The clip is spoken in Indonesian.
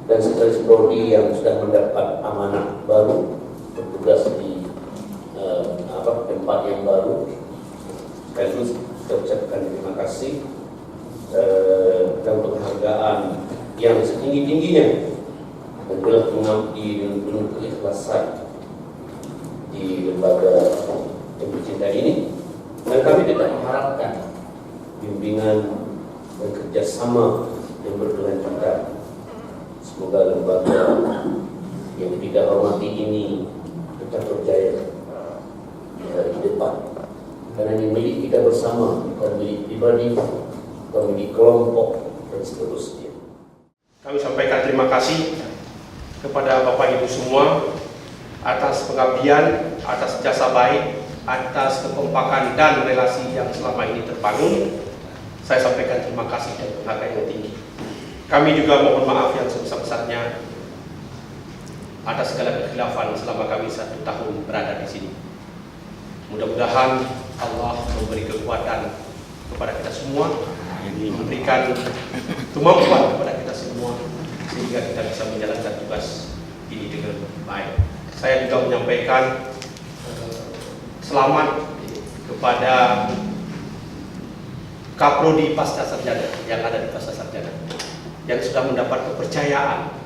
dan sekretaris prodi yang sudah mendapat amanah baru bertugas di tempat yang baru. Sekaligus kita ucapkan terima kasih dan penghargaan yang setinggi-tingginya dan telah mengabdi dengan penuh keikhlasan di lembaga yang bercinta ini. Dan kami tetap mengharapkan bimbingan dan kerjasama yang berkelanjutan. Semoga lembaga yang kita hormati ini tetap berjaya di depan. Karena ini milik kita bersama, bukan milik pribadi, bukan milik kelompok, dan seterusnya. Kami sampaikan terima kasih kepada Bapak Ibu semua atas pengabdian, atas jasa baik, atas kekompakan dan relasi yang selama ini terbangun. Saya sampaikan terima kasih dan penghargaan yang tinggi. Kami juga mohon maaf yang sebesar-besarnya atas segala kekhilafan selama kami 1 tahun berada di sini. Mudah-mudahan Allah memberi kekuatan kepada kita semua, memberikan kemampuan kepada kita semua, sehingga kita bisa menjalankan tugas ini dengan baik. Saya juga menyampaikan selamat kepada Kaprodi Pasca Sarjana yang ada di Pasca Sarjana, yang sudah mendapat kepercayaan